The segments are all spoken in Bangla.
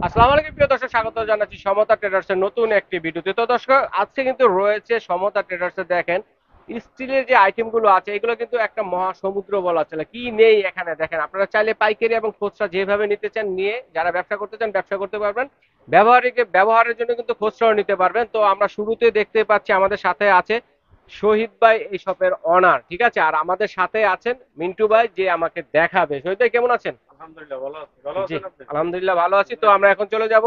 আসসালামু আলাইকুম প্রিয় দর্শক, স্বাগত জানাচ্ছি সমতা ট্রেডার্সের নতুন একটি ভিডিওতে। তো দর্শক, আজকে কিন্তু রয়েছে সমতা ট্রেডার্সে। দেখেন স্টিলের যে আইটেমগুলো আছে, এগুলো কিন্তু একটা মহাসমুদ্র বলা চলে। কি নেই এখানে দেখেন। আপনারা চাইলে পাইকারি এবং খুচরা যেভাবে নিতে চান নিয়ে, যারা ব্যবসা করতে চান ব্যবসা করতে পারবেন, ব্যবহারের জন্য কিন্তু খুচরাও নিতে পারবেন। তো আমরা শুরুতে দেখতে পাচ্ছি আমাদের সাথে আছে শহীদ ভাই, এই শপের অনার, ঠিক আছে। আর আমাদের সাথে আছেন মিন্টু ভাই, যে আমাকে দেখাবে। শহীদ ভাই কেমন আছেন? আলহামদুলিল্লাহ ভালো আছি। ভালো জি, আছেন আপনি? আলহামদুলিল্লাহ ভালো আছি। তো আমরা এখন চলে যাব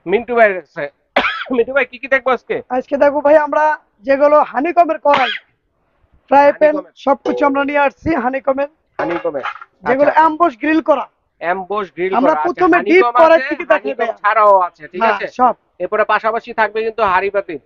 মিন্টু ভাইয়ের কাছে। মিন্টু ভাই, কি কি দেখবো আজকে? আজকে দেখো ভাই, আমরা যেগুলো হানিকমের কড়াই, ফ্রাই প্যান হানিকমের, সবকিছু আমরা নিয়ে আসছি হানিকমের, হানিকমের। আচ্ছা যেগুলো আচ্ছা, অ্যাম্বস গ্রিল করা। এমবস গ্রিল আমরা করা আছে, প্রথমে ডিপ হানিকম করার আছে, থেকে দেখাই হানিকম ভাই। ছাড়াও আছে, ঠিক হ্যাঁ, আছে। সব এরপরে পাশাপাশি থাকবে কিন্তু হাড়িবাতি,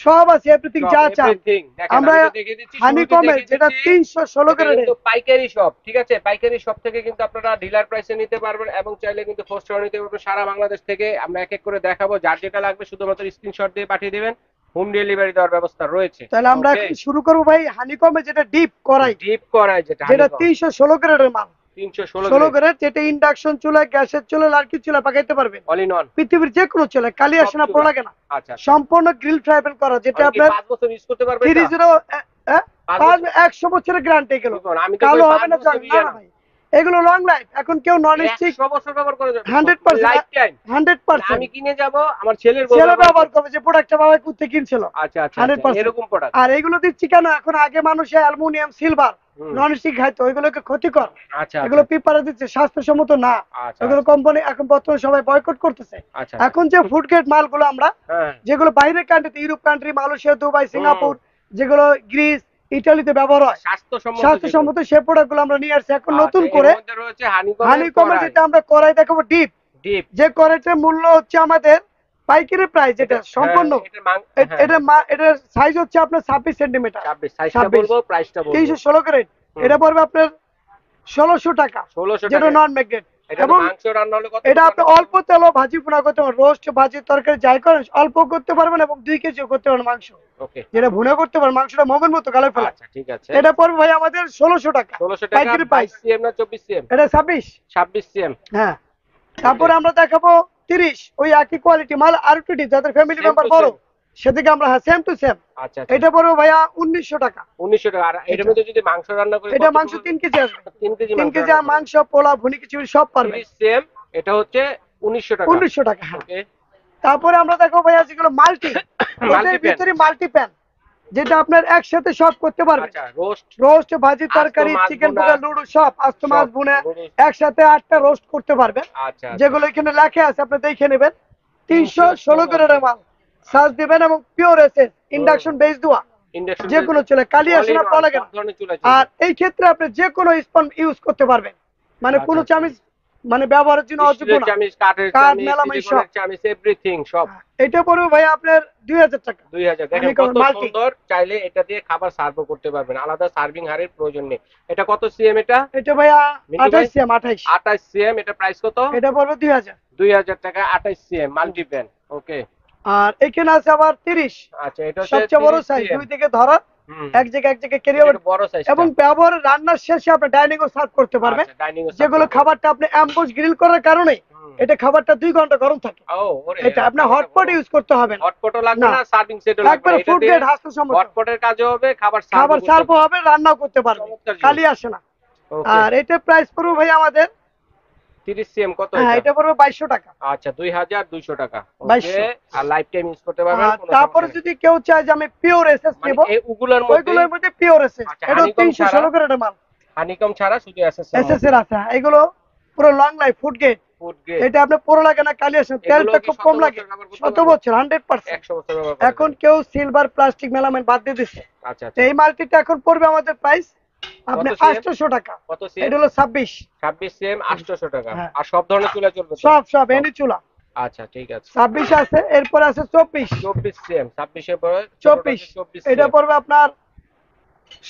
সব আছে, এভরিথিং সব যা চান। এভরিথিং। দেখেন আমরা আমি তো দেখিয়ে দিচ্ছি, শুরুতে হানিকমের দেখিয়ে যেটা দিচ্ছি 316 এটা গ্রেডের, কিন্তু পাইকারি শপ, ঠিক আছে। পাইকারি শপ থেকে কিন্তু আপনারা ডিলার প্রাইসে নিতে পারবেন এবং চাইলে কিন্তু খুচরা নিতে পারবেন সারা বাংলাদেশ থেকে। আমরা এক এক করে দেখাবো, যার যেটা লাগবে শুধুমাত্র স্ক্রিনশট দিয়ে পাঠিয়ে দিবেন। হোম ডেলিভারি দেওয়ার ব্যবস্থা রয়েছে। তাহলে আমরা ওকে, এখন শুরু করবো ভাই। হানিকমের যেটা ডিপ করাই, ডিপ করায় যেটা যেটা হানিকম 316 গ্রেডের মাল, 316 ষোলো গ্রেড, গ্রেড, যেটা ইন্ডাকশন চুলা, গ্যাসের চুলা, লার্কি চুলা পাকাইতে পারবেন। অল ইন ওয়ান, পৃথিবীর যে কোনো চুলা, কালি সব আসে না, চুলা। পোড়া লাগে না। আচ্ছা আচ্ছা, সম্পূর্ণ গ্রিল ফ্রাই প্যান করা, যেটা আমি কি আপনার 5 বছর ইউজ করতে পারবো এটা? 30 5 পাঁচ বছর? 100 বছরের গ্যারান্টি এগুলো। দেখুন, আমি তো কালো কই হবে 5 না, বছর জং না, ইয়ে না না, ভাই। এগুলো লং লাইফ। এখন কেউ নন স্টিক 100 বছর ব্যবহার করা যাবে, 100%, লাইফ টাইম। হান্ড্রেড আমি পার্সেন্ট কিনে যাব, আমার ছেলের বউ ছেলে ব্যবহার ব্যবহার করবে। করবে, যে প্রোডাক্টটা বাবা করতে কিনছিল। আচ্ছা আচ্ছা আচ্ছা, 100%। এরকম প্রোডাক্ট। আর এগুলো দিচ্ছি কেন, এখন আগে মানুষে অ্যালুমিনিয়াম, সিলভার, হুম, নন স্টিক খাইতো, ওইগুলোকে ক্ষতিকর। আচ্ছা আচ্ছা এগুলো পেপারে দিচ্ছে, স্বাস্থ্যসম্মত না। আচ্ছা এগুলো আচ্ছা কোম্পানি এখন বর্তমানে সবাই বয়কট করতেছে। আচ্ছা আচ্ছা। এখন যে ফুড গ্রেড মালগুলো আমরা, হ্যাঁ, যেগুলো বাইরের কান্ট্রিতে, ইউরোপ কান্ট্রি, মালয়েশিয়া, দুবাই, হুম, সিঙ্গাপুর, যেগুলো গ্রিস, ইটালিতে ব্যবহার হয়, স্বাস্থ্যসম্মত যেগুলো। স্বাস্থ্যসম্মত সে প্রোডাক্ট গুলো আমরা নিয়ে আসছি এখন আচ্ছা, নতুন এর করে। মধ্যে রয়েছে হানিকমের হানিকমের কড়াই, যেটা আমরা কড়াই দেখাবো ডিপ, ডিপ। যে কড়াইটার মূল্য হচ্ছে আমাদের পাইকারি প্রাইস, যেটা হ্যাঁ, সম্পূর্ণ হ্যাঁ হ্যাঁ, এটার সাইজ হচ্ছে আপনার 26 সেন্টিমিটার। 26 সাইজটা 26, বলবো, প্রাইসটা বলবো। 316 গ্রেড। হুম, এটা পড়বে আপনার 1600 টাকা, 1600 যেটা টাকা। নন ম্যাগনেট। এটা তো এবং মাংস রান্না হলে কত এটা আপনি রান্না করতে অল্প তেল ভাজি পোনা করতে পারবেন, রোস্ট, ভাজি, তরকারি যাই করেন অল্প করতে পারবেন, এবং 2 কেজিও করতে পারবেন মাংস। হবে? ওকে, যেটা ভুনা করতে পারবেন, মাংসটা মোমের মতো গালে ফেলা। আচ্ছা ঠিক আছে। এটা পড়বে ভাই আমাদের 1600 টাকা 1600 টাকা, পাইকারি 22 প্রাইস। সিএম না 24 সিএম? এটা 26। 26 সিএম। হ্যাঁ, তারপরে আমরা দেখাবো 30, ওই একই কোয়ালিটি মাল, আর একটু ডিপ, যাদের ফ্যামিলি সেম টু মেম্বার বড়, সেম। সেদিকে আমরা, হ্যাঁ, সেম টু সেম। আচ্ছা আচ্ছা, এটা পড়বে ভাইয়া 1900 টাকা। 1900 টাকা। আর এটার এটা মধ্যে যদি মাংস রান্না করি এটা কত মাংস পড়বে? 3 কেজি আসবে। 3 কেজি 3 মাংস কেজি রান্না করব। মাংস, পোলা, ভুনি, খিচুড়ি সব পারবে। 30 সিএম, এটা হচ্ছে 1900 টাকা। 1900 টাকা, হ্যাঁ। ওকে, তারপরে আমরা দেখো ভাইয়া যেগুলো মাল্টি, মাল্টি এটার প্যান। ভিতরে মাল্টি প্যান, যেটা আপনার একসাথে সব করতে পারবে। আচ্ছা, রোস্ট, রোস্ট, ভাজি, আস্ত তরকারি, মাছ চিকেন ভুনা, পোকা, লুডো, সব আস্ত মাছ সব ভুনে নুডলস। একসাথে 8টা রোস্ট করতে পারবেন। আচ্ছা আচ্ছা, যেগুলো এখানে লেখা আছে, আপনি দেখে নেবেন। 316 316 গ্রেডের মাল, সার্চ দিবেন, এবং পিওর এসএস, ইন্ডাকশন বেস দেওয়া, ইন্ডাকশন যে কোনো চলে, কালি আসে না, পড়া লাগে সব না। ধরনের চুলা আর চলবে। এই ক্ষেত্রে আপনি যে কোনো স্পন ইউজ করতে পারবেন, মানে আচ্ছা কোনো আচ্ছা, চামিচ মানে ব্যবহারের জন্য অযোগ্য স্টিলের না। চামিচ, কাঠের কাঠ, চামিচ, মেলামাইন সিলিকনের সব। চামিচ, এভরিথিং সব। এটা পড়বে ভাই আপনার 2000 টাকা। 2000। দেখেন হানিকমের কত মাল্টি, সুন্দর, চাইলে এটা দিয়ে খাবার সার্ভ করতে পারবেন, আলাদা সার্ভিং হাড়ির প্রয়োজন নেই। এটা কত সিএম এটা এটা ভাইয়া মিন্টু ভাই? 28 সিএম, 28। 28 সিএম। এটা প্রাইস কত? এটা পড়বে 2000। 2000 টাকা, 28 সিএম মাল্টি প্যান। ওকে, আর এখানে আছে আবার 30, আচ্ছা, এটা হচ্ছে সবচেয়ে বড় 30 সাইজ, সিএম। দুই থেকে ধরা, হুম, এক জায়গায় ক্যারি এটা হবে। একটু বড় সাইজটা। এবং ব্যবহার রান্নার শেষে আপনি ডাইনিং ও সার্ভ করতে পারবেন। আচ্ছা, ডাইনিং এ যেগুলো খাবারটা আপনি অ্যাম্বুশ গ্রিল করার কারণে এটা খাবারটা 2 ঘন্টা গরম থাকে। ও ওরে, এটা আপনি হটপট ইউজ করতে হবে না। হটপটও লাগবে না, না, সার্ভিং সেটও লাগবে একবারে না। এটা ফুড দিয়ে গ্রেড হাস্যসম্মত, হটপটের কাজও হবে, খাবার খাবার সার্ভ সার্ভ করতে হবে, রান্নাও করতে পারবে, চমৎকার জিনিস। খালি আসে না। ওকে, আর এটার প্রাইস পড়বে ভাই আমাদের, 30 সিএম কত হ্যাঁ, এটা? এটা পড়বে 2200 টাকা। আচ্ছা, 2200 টাকা। ওকে, 2200। আর লাইফ টাইম ইউজ করতে পারবেন, আর কোনো তারপরে সমস্যা নেই। যদি কেউ চায় যে আমি পিওর এসএস মানে নেব, এই উগুলোর মধ্যে, ওইগুলোর মধ্যে পিওর এসএস, আচ্ছা, এটা হানিকম ছাড়া, 316 গ্রেডের মাল, হানিকম ছাড়া শুধু এসএস এর এসএস মধ্যে এর আছে। হ্যাঁ, এগুলো পুরো long life food grade. Food grade. এটা আপনার পুরো লাগে না, কালি আসে না, এগুলো তেলটা কি খুব 100 কম বছর লাগে। ব্যবহার করতে 100 পারবে? বছর, 100%। 100 বছর ব্যবহার করতে এখন পারবে। কেউ সিলভার, প্লাস্টিক, মেলামাইন বাদ দিয়ে দিচ্ছে। আচ্ছা তো আচ্ছা, এই মাল্টিটা এখন পড়বে আমাদের প্রাইস আপনি কত সিএম? 800 টাকা। কত সিএম? এটা হলো 26। 26 সিএম, 800 টাকা। হ্যাঁ, আর সব ধরনের চুলা চলবে তো? সব সব। এনি চুলা। আচ্ছা ঠিক আছে। 26 আছে, এরপর আছে 24। 24 সিএম, 26 এর পরে 24 24 এটা সিএম, পড়বে আপনার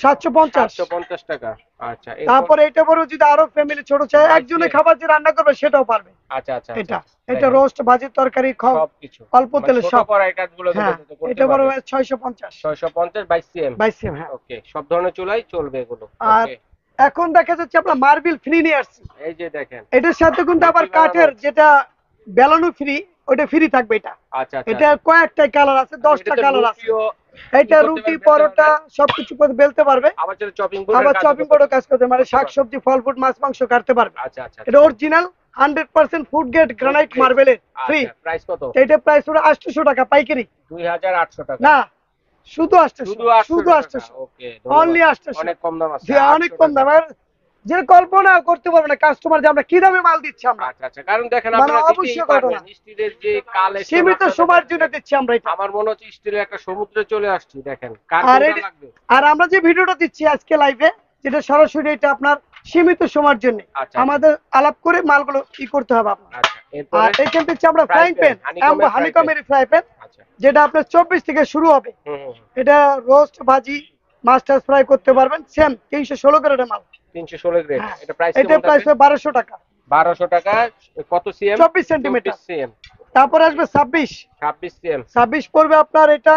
750। 750 টাকা। আচ্ছা, এরপর? তারপরে এটা পড়বে যদি আরো ফ্যামিলি ছোট চায়, একজনে খাবার যে রান্না করবে সেটাও পারবে। আচ্ছা আচ্ছা, এটা এটা দেখেন, রোস্ট, ভাজি, তরকারি, সবকিছু অল্প মানে তেলে ছোট সব। কড়াই কাজগুলো হ্যাঁ, কিন্তু করতে এটা পারবে। পড়বে 650। 650, 22 সিএম। 22 সিএম, হ্যাঁ। ওকে, সব ধরনের চুলাই চলবে এগুলো। আর ওকে, এখন দেখা যাচ্ছে আমরা মার্বেল ফ্রি নিয়ে আসছি। এই যে দেখেন, এটার সাথে কিন্তু আবার multi-color কাঠের, box। যেটা বেলানো ফ্রি, ওটা ফ্রি থাকবে। এটা আচ্ছা আচ্ছা এটা কয়েকটা কালার আছে, 10টা কালার আছে। এটা রুটি পরোটা সবকিছু করে বেলতে পারবে, আবার যেটা চপিং আবার চপিং বোর্ডও কাজ করতে মানে শাকসবজি ফল ফ্রুট মাছ মাংস কাটতে পারবে। আচ্ছা আচ্ছা এটা অরিজিনাল 100% ফুড গ্রেড গ্রানাইট মার্বেলের ফ্রি। প্রাইস কত? এটা প্রাইস হলো 800 টাকা পাইকারি। 2800 টাকা না, শুধু 800, শুধু 800, ওকে অনলি 800। অনেক কম দাম আছে, অনেক কম দাম। আর যে কল্পনা করতে পারবে না কাস্টমার যে আমরা কি দামে মাল দিচ্ছি আমরা। আচ্ছা আচ্ছা, কারণ দেখেন মানে আপনারা অবশ্যই দিতেই ঘটনা। পারবেন, স্টিলের যে কালেকশন সীমিত সময়ের জন্য দিচ্ছি আমরা এটা। আমার মনে হচ্ছে স্টিলের একটা সমুদ্রে চলে আসছি। দেখেন কার আর কোনটা লাগবে। আর আমরা যে ভিডিওটা দিচ্ছি আজকে লাইভে, যেটা সরাসরি, এটা আপনার সীমিত সময়ের জন্য। আচ্ছা, আমাদের আলাপ করে মালগুলো কি করতে হবে আপনার। আচ্ছা, আর এরপরে এখান থেকে আমরা ফ্রাইং প্যান, হানিকমের ফ্রাই প্যান, আচ্ছা যেটা আপনার 24 থেকে শুরু হবে। হুম হুম, এটা রোস্ট ভাজি মাস্টার ফ্রাই করতে পারবেন। সেম 316 গ্রেডের মাল। 316 গ্রেড। হ্যাঁ, এটা প্রাইস এটা প্রাইস 1200 টাকা। 1200 টাকা। কত সিএম? 24 সেন্টিমিটার। সিএম। তারপর আসবে 26 সিএম। 26 পড়বে আপনার এটা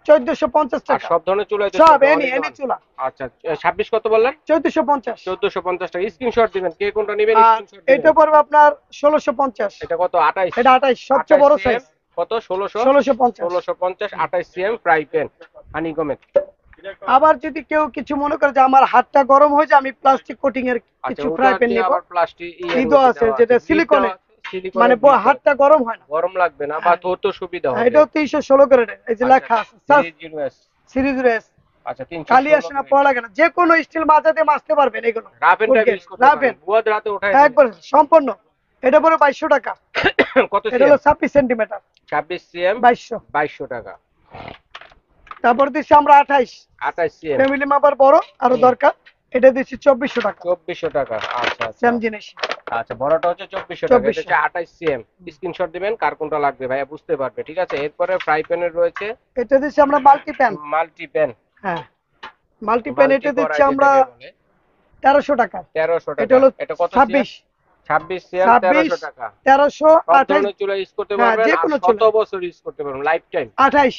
1450 আর টাকা। সব ধরনের চুলা সব এনি চুলা। আচ্ছা 26 কত বললেন? 1450। 1450 টাকা। স্ক্রিনশট দিবেন, কে কোনটা নেবেন আর স্ক্রিনশট দিবেন। এটা পড়বে আপনার 1650। এটা কত? 28। এটা 28 সবচেয়ে বড় সাইজ। কত? 1650। 1650 28 সিএম ফ্রাই প্যান হানিকমের। আবার যদি কেউ কিছু মনে করে যে আমার হাতটা গরম হয়ে যায়, আমি প্লাস্টিক কোটিং এর কিছু ফ্রাই প্যান নেব। আবার প্লাস্টিক ইদো আছে যেটা সিলিকনের, মানে হাতটা গরম হয় না, গরম লাগবে না বা ধরতে সুবিধা হবে। এটাও 316 গ্রেডের। এই যে লেখা আছে সিরিজ রেস। আচ্ছা 316 কালি আসে না, পড়া লাগে না, যে কোনো স্টিল মাজা দিয়ে মাজতে পারবেন এগুলো। রাফেন টাইপ ইউজ করতে পারবেন, বুয়াদ রাতে উঠায় একবার সম্পূর্ণ। এটা পড়ে 2200 টাকা। কত এটা হলো 26 সেন্টিমিটার, 26 সিএম 2200 টাকা। তারপর দিচ্ছি আমরা 28 সিএম ফ্যামিলি মেম্বার বড় আরো দরকার, এটা দিচ্ছি 2400 টাকা। 2400 টাকা। আচ্ছা সেম জিনিস। আচ্ছা বড়টা হচ্ছে 2400 টাকা, এটা হচ্ছে 28 সিএম। স্ক্রিনশট দিবেন কার কোনটা লাগবে ভাইয়া, বুঝতে পারবে। ঠিক আছে, এরপরে ফ্রাই প্যানের রয়েছে, এটা দিচ্ছি আমরা মাল্টি প্যান। হ্যাঁ মাল্টি প্যান, এটা দিচ্ছি আমরা 1300 টাকা। 1300 টাকা। এটা হলো এটা কত? 26 সিএম 1300 টাকা। 1328 চুলা ইউজ করতে পারবেন, যে আর কোনো কত বছর ইউজ করতে পারবেন, লাইফ টাইম। 28।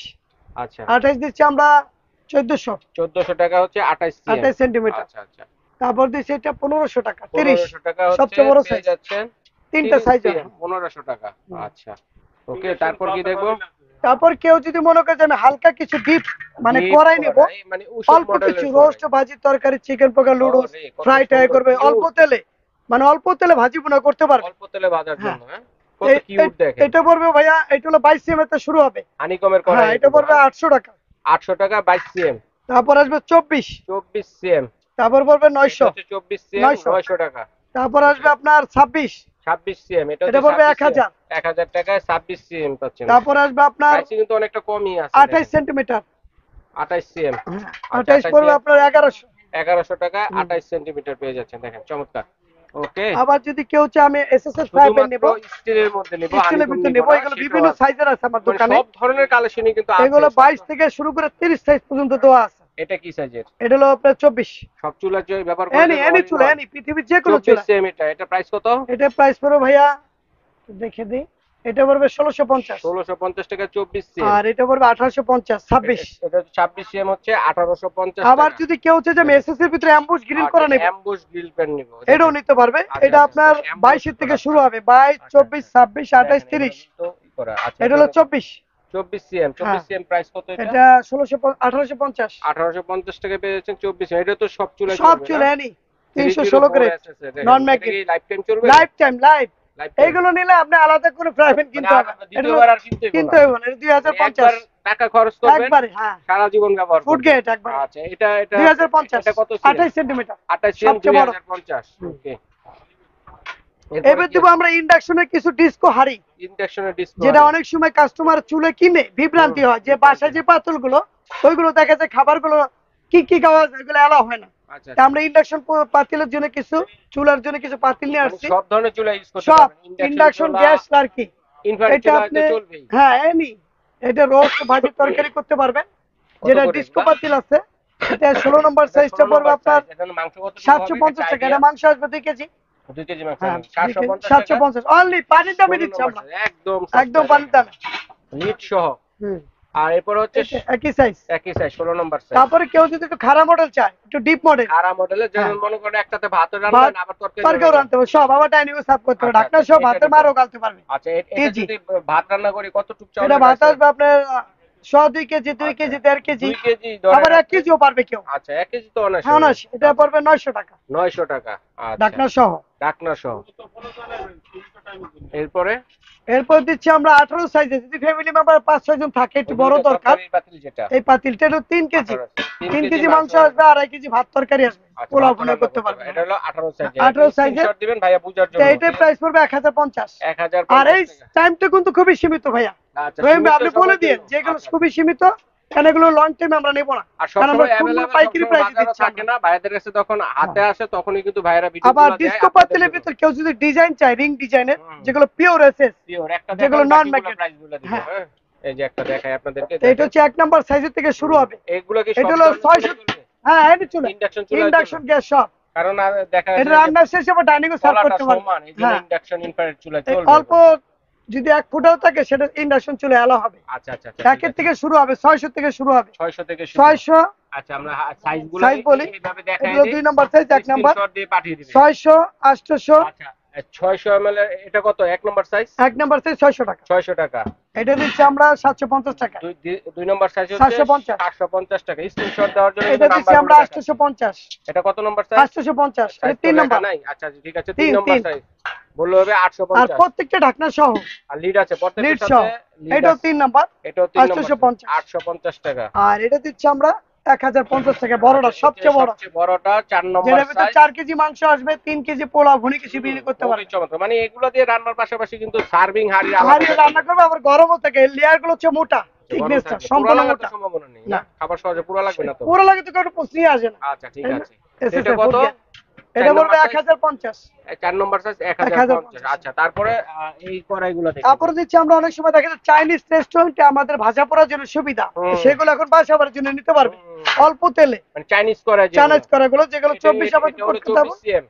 আচ্ছা 28 দিচ্ছি আমরা 1400 টাকা হচ্ছে 28 সেন্টিমিটার। আচ্ছা আচ্ছা। তারপর দিচ্ছি এটা 1500 টাকা। 1500 টাকা হচ্ছে সবচেয়ে বড় সাইজ যাচ্ছেন, তিনটা সাইজ 1500 টাকা। আচ্ছা ওকে, তারপর কি দেখবো? তারপর কেউ যদি মনে করে যে আমি হালকা কিছু ডিপ মানে করাই নেব, মানে অল্প কিছু রোস্ট ভাজি তরকারি চিকেন পোকা লুডুস ফ্রাই ট্রাই করবে অল্প তেলে, মানে অল্প তেলে ভাজি বোনা করতে পারবে, অল্প তেলে ভাজার জন্য। হ্যাঁ কত কিউট দেখেন। এটা পড়বে ভাইয়া, এটা হলো 22 সিএম এর শুরু হবে হানিকমের করা। হ্যাঁ, এটা পড়বে 800 টাকা। 800 টাকা 22 সিএম। তারপর আসবে 24 সিএম। তারপর পড়বে 900। 24 সিএম 900 টাকা। তারপর আসবে আপনার 26 সিএম। এটা পড়বে 1000 টাকায় 26 সিএম পাচ্ছেন। তারপর আসবে আপনার প্রাইস কিন্তু অনেকটা কমই আছে। 28 সেন্টিমিটার 28 সিএম। 28 পড়বে আপনার 1100 টাকা 28 সেন্টিমিটার পেয়ে যাচ্ছেন। দেখেন চমৎকার। ওকে, আবার যদি কেউ চায় আমি এসএসএস ফ্রাই প্যান নেব, স্টিলের মধ্যে নেব, স্টিলের ভিতরে নেব, এগুলো বিভিন্ন সাইজের আছে আমার দোকানে। সব ধরনের কালেকশনই কিন্তু আছে। এগুলো 22 থেকে শুরু করে 30 সাইজ পর্যন্ত দেওয়া আছে। এটা কি সাইজের? এটা হলো আপনার 24 সব চুলা যে ব্যবহার করেন এনি চুলা, এনি পৃথিবীর যে কোনো চুলা। 24 সিএম। এটা প্রাইস কত? এটা প্রাইস পড়বে ভাইয়া দেখে দিই, এটা পড়বে 1650 টাকা 24 সিএম। আর এটা পড়বে 1850 26। এটা 26 সিএম হচ্ছে 1850 আবার যদি কেউ চায় যে আমি এসএস এর ভিতরে অ্যাম্বুশ গ্রিল করা নেব, অ্যাম্বুশ গ্রিল প্যান নিব, এটাও নিতে পারবে। এটা আপনার 22 থেকে শুরু হবে, 22 24 26 28 30। এটা হলো 24 সিএম। 24 সিএম প্রাইস কত? এটা 1850 টাকা পেয়ে যাচ্ছেন 24 সিএম। এটা তো সব চুলা এনি 316 গ্রেড নন ম্যাগনেট, লাইফ টাইম চলবে। লাইফ এইগুলো নিলে আপনি আলাদা কোনো প্রাইস কিনতে হবে না, দ্বিতীয়বার আর কিনতে হবে না। 2050 টাকা খরচ করবেন একবারে, হ্যাঁ সারা জীবন ব্যবহার করবেন। ফুড গেট একবার। আচ্ছা এটা 2050 এটা কত? 28 সেন্টিমিটার 28 সিএম 2050। ওকে, এবার দিব আমরা ইন্ডাকশনের কিছু ডিস্কো হাড়ি। ইন্ডাকশনের ডিস্কো, যেটা অনেক সময় কাস্টমার চুলে কিনে বিভ্রান্তি হয় যে বাসায় যে পাতিলগুলো, ওইগুলো দেখা যায় খাবারগুলো কি খাওয়া যায়, এগুলো এলাও হয় না। তা আমরা ইন্ডাকশন পাতিলের জন্য কিছু, চুলার জন্য কিছু পাতিল নিয়ে আসছি। সব ধরনের চুলা ইউজ করতে সব পারবেন, ইন্ডাকশন গ্যাস আর কি, এটা আপনি চলবেই। হ্যাঁ এনি, এটা রোস্ট ভাজি তরকারি করতে পারবেন। যেটা ডিস্কো পাতিল আছে, এটা 16 নম্বর সাইজটা পড়বে আপনার 750 টাকা। এটা মাংস আসবে 2 কেজি। 2 কেজি মাংস 750 অনলি। পানির দামে দিচ্ছি আমরা, একদম একদম পানির দামে লিড সহ। আর এরপর হচ্ছে একই সাইজ। 16 নম্বর সাইজ। তারপরে কেউ যদি একটু খারাপ মডেল চায়, একটু ডিপ মডেল, খারাপ মডেলের যেমন হ্যাঁ। মনে করেন একটাতে ভাত রান্নাবেন আবার তরকারিও রাঁধতে পারবে, সব আবার ডাইনিং সার্ভ করতে পারবে, আচ্ছা, ঢাকনা আচ্ছা, সহ এটা ভাতের নিতে মারও গালতে পারবে। আচ্ছা, এটা জি। যদি ভাত রান্না করি কতটুকু চাউল? এটা ভাত আসবে আপনার 2 কেজি, 2 কেজি, 1.5 কেজি, 2 কেজি আবার 1 কেজিও পারবে কেউ। আচ্ছা, 1 কেজি তো অনেক। হ্যাঁ, এটা পড়বে 900 টাকা, 900 টাকা। আচ্ছা, ঢাকনা সহ। ঢাকনা সহ। এরপরে এরপর দিচ্ছি আমরা 18 সাইজে, যদি ফ্যামিলি মেম্বার 5-6 জন থাকে, একটু বড় দরকার। এই পাতিল যেটা, এই পাতিলটা হলো 3 কেজি, 3 কেজি মাংস আসবে, 2.5 কেজি ভাত তরকারি আসবে, আচ্ছা, পোলাও ভাত ভুনা রান্না করতে পারবে। এটা হলো 18 সাইজে। 18 সাইজে স্ক্রিনশট দিবেন ভাইয়া বুঝার জন্য। এইটার প্রাইস পড়বে 1050। 1050 আর এই টাকা। টাইমটা কিন্তু খুবই সীমিত ভাইয়া, আচ্ছা, রহিম ভাই সীমিত আপনি বলে সময়ের দিন জন্য। যেগুলো আচ্ছা, খুবই সীমিত, কারণ এগুলো লং টাইম আমরা নেব না, আর কারণ সবসময় আমরা ফুলগুলো অ্যাভেলেবল পাইকারি প্রাইসে বাজারও দিচ্ছি থাকে আমরা। না, ভাইয়াদের কাছে তখন হাতে আসে তখনই কিন্তু ভাইয়ারা ভিডিও আবার গুলো দেয় ডিস্কো আপনাদের পাতিলের জন্য। ভিতর কেউ যদি ডিজাইন চায়, রিং ডিজাইনের, হুম। যেগুলো পিওর এসএস, পিওর একটা যেগুলো দেখান, নন বাকিগুলো ম্যাকেট। প্রাইস গুলো দিব। হ্যাঁ, হ্যাঁ, এই যে একটা দেখাই আপনাদেরকে, তো এটা হচ্ছে 1 নাম্বার সাইজের থেকে শুরু হবে। এগুলো কি এটা সব হলো ধরনের 600। চুলা? হ্যাঁ, এটা চুলা, ইন্ডাকশন চুলা, ইন্ডাকশন গ্যাস সব। কারণ আর দেখা এটা যাচ্ছে যে রান্নার শেষে আবার ডাইনিং সার্ভ তলাটা করতে পারবে। সমান, এইজন্য হ্যাঁ, ইন্ডাকশন ইনফ্রারেড চুলা এই চলবে। অল্প যদি 1 ফুটাও থাকে, সেটা ইন্ডাকশন চুলা এলো হবে। আচ্ছা, আচ্ছা, আচ্ছা, ঠিক একের আছে। থেকে শুরু হবে, 600 থেকে শুরু হবে। 600 থেকে শুরু। 600 আচ্ছা, আমরা সাইজগুলো সাইজ বলি, এইভাবে দেখাই এগুলো দিই, 2 নাম্বার সাইজ, 1 নাম্বার স্ক্রিনশট দিয়ে পাঠিয়ে দিবেন। 600, 800। আচ্ছা, 600 ml এর এটা কত? 1 নম্বর সাইজ 1 নাম্বার সাইজ 600 টাকা। 600 টাকা। এটা দিচ্ছি আমরা 750 টাকা। দুই নম্বর সাইজ হচ্ছে 750 750 টাকা। স্ক্রিনশট দেওয়ার জন্য এটা দিচ্ছি নাম্বার আমরা 850। এটা কত নম্বর সাইজ? 850, এটা সাইজ 3 লেখা নাম্বার। নাই। আচ্ছা, ঠিক আছে, 3 তিন, নম্বর তিন। সাইজ বললে হবে আর 850। প্রত্যেকটা ঢাকনা সহ, আর লিড আছে লিড প্রত্যেকটার সহ, সাথে, লিড এটাও আছে। 3 নাম্বার, এটাও 3 নম্বর 850। 850 টাকা। আর এটা দিচ্ছি আমরা 1050 টাকা, বড়টা, সবচেয়ে বড়, সবচেয়ে বড়টা 4 নম্বর যেটার ভিতর সাইজ। 4 কেজি মাংস আসবে, 3 কেজি পোলাও ভুনি কিছু বিক্রি করতে খুবই পারবে। চমৎকার। মানে এগুলো দিয়ে রান্নার পাশাপাশি কিন্তু সার্ভিং হাড়ি হাঁড়ি রান্না করবে, আবার গরমও থাকে, লেয়ার গুলো হচ্ছে মোটা, থিকনেসটা সম্পূর্ণ মোটা। সম্ভাবনা নেই না। না, খাবার সহজে পুরো লাগবে না তো। পুরো লাগে তো কেউ পচি আসে না। আচ্ছা, ঠিক আছে। এসএসএ এটা কত? এটা বলবে 1050। 4 নম্বর সাইজ 1050। আচ্ছা, তারপরে এই কড়াইগুলো দেখি। তারপরে দিচ্ছি আমরা অনেক সময় দেখা যায় চাইনিজ রেস্টুরেন্টে আমাদের ভাজা পোড়ার জন্য সুবিধা, সেগুলো এখন বাসা বাড়ার জন্য নিতে পারবে অল্প তেলে। মানে চাইনিজ কড়াই, চাইনিজ কড়াইগুলো যেগুলো 24 আমাদের করতে হবে। 24 সিএম।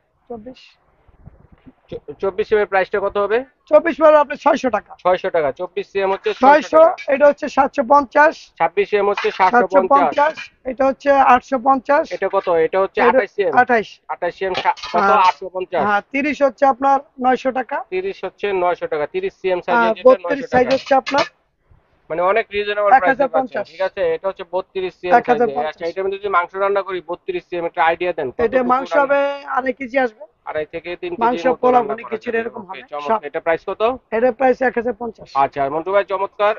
24 সিএম এর প্রাইসটা কত হবে? 24 বলে আপনি 600 টাকা। 600 টাকা। 24 সিএম হচ্ছে 600, এটা হচ্ছে 750। 26 সিএম হচ্ছে 750। এটা হচ্ছে 850। এটা কত? এটা হচ্ছে 28 সিএম। 28 সিএম কত? 850। হ্যাঁ, 30 হচ্ছে আপনার 900 টাকা। 30 হচ্ছে 900 টাকা। 30 সিএম সাইজের যেটা 32 900 সাইজ টাকা। হচ্ছে আপনার মানে অনেক রিজনেবল প্রাইসে পাচ্ছেন। 1050। ঠিক আছে, এটা হচ্ছে 32 সিএম সাইজে। 1050। আচ্ছা, এটার মধ্যে যদি মাংস রান্না করি 32 সিএম, একটা আইডিয়া দেন। এটা মাংস হবে 2.5 কেজি আসবে। 2.5 থেকে 3 কেজি মাংস পোলাও ভুনি খিচুড়ি এরকম হবে সব। এটা প্রাইস কত? এটা প্রাইস 1050। আচ্ছা, মন্টু ভাই চমৎকার,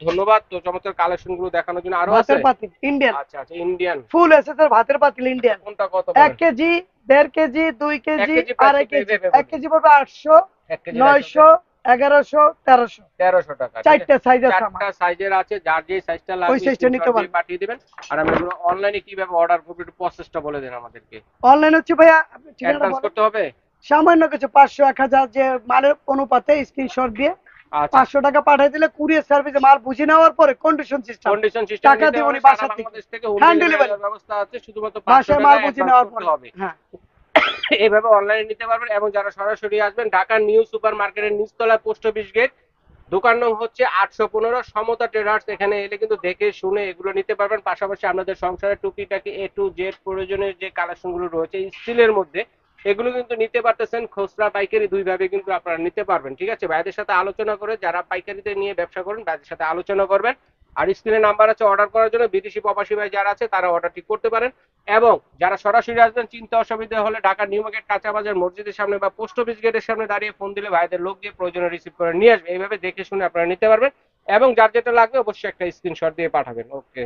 ধন্যবাদ। তো চমৎকার কালেকশন গুলো দেখানোর জন্য। আরো আছে? ভাতের পাতিল ইন্ডিয়ান, আচ্ছা, আচ্ছা, ইন্ডিয়ান ফুল এসএসএর ভাতের পাতিল ইন্ডিয়ান। কোনটা কত? 1 KG, 1.5 KG, 2 KG, 1 KG price 2.5 কত কেজি। এইভাবে 1 কেজি পড়বে 800, 1 কেজি 900, 1100, 1300। 1300 টাকা। চারটা সাইজ আছে আমার। 4টা সাইজের আছে, যার যে সাইজটা লাগবে ওই সাইজটা নিতে পারবেন। পাঠিয়ে দিবেন। আর আমি এগুলো অনলাইনে কিভাবে অর্ডার করব একটু প্রসেসটা বলে দেন আমাদেরকে। অনলাইন হচ্ছে ভাইয়া, আপনি ঠিকানাটা অ্যাডভান্স বলেন। করতে হবে? সামান্য কিছু 500, 1000 যে মালের অনুপাতে স্ক্রিনশট দিয়ে আচ্ছা, 500 টাকা পাঠিয়ে দিলে কুরিয়ার সার্ভিসে মাল বুঝে নেওয়ার পরে কন্ডিশন সিস্টেম, কন্ডিশন সিস্টেম টাকা দিবনি বাসা থেকে, বাংলাদেশ থেকে হোম হ্যান্ড ডেলিভারি ডেলিভারি, ব্যবস্থা আছে, শুধুমাত্র 500 বাসায় টাকা মাল বুঝে অ্যাডভান্স নেওয়ার করতে পরে। হবে। হ্যাঁ, এইভাবে অনলাইনে নিতে পারবেন। এবং যারা সরাসরি আসবেন, ঢাকার নিউ সুপার মার্কেটের নিচতলা পোস্ট অফিস গেট, দোকান নং হচ্ছে 815 সমতা ট্রেডার্স। এখানে এলে কিন্তু দেখে শুনে এগুলো নিতে পারবেন। পাশাপাশি আপনাদের সংসারের টুকিটাকি A to Z প্রয়োজনের যে কালেকশন গুলো রয়েছে স্টিলের মধ্যে, এগুলো কিন্তু নিতে পারতেছেন। খুচরা পাইকারি দুই ভাবে কিন্তু আপনারা নিতে পারবেন। ঠিক আছে, ভাইদের সাথে আলোচনা করে, যারা পাইকারিতে নিয়ে ব্যবসা করেন ভাইদের সাথে আলোচনা করবেন। আর স্ক্রিনে নাম্বার আছে অর্ডার করার জন্য। বিদেশি প্রবাসী ভাই যারা আছে তারা অর্ডারটি করতে পারেন। এবং যারা সরাসরি আসবেন, চিন্তা অসুবিধা হলে ঢাকা নিউ মার্কেট কাঁচা বাজার মসজিদের সামনে বা পোস্ট অফিস গেটের সামনে দাঁড়িয়ে ফোন দিলে ভাইদের লোক দিয়ে প্রয়োজনে রিসিভ করে নিয়ে আসবে। এইভাবে দেখে শুনে আপনারা নিতে পারবেন। এবং যার যেটা লাগবে অবশ্যই একটা স্ক্রিনশট দিয়ে পাঠাবেন। ওকে।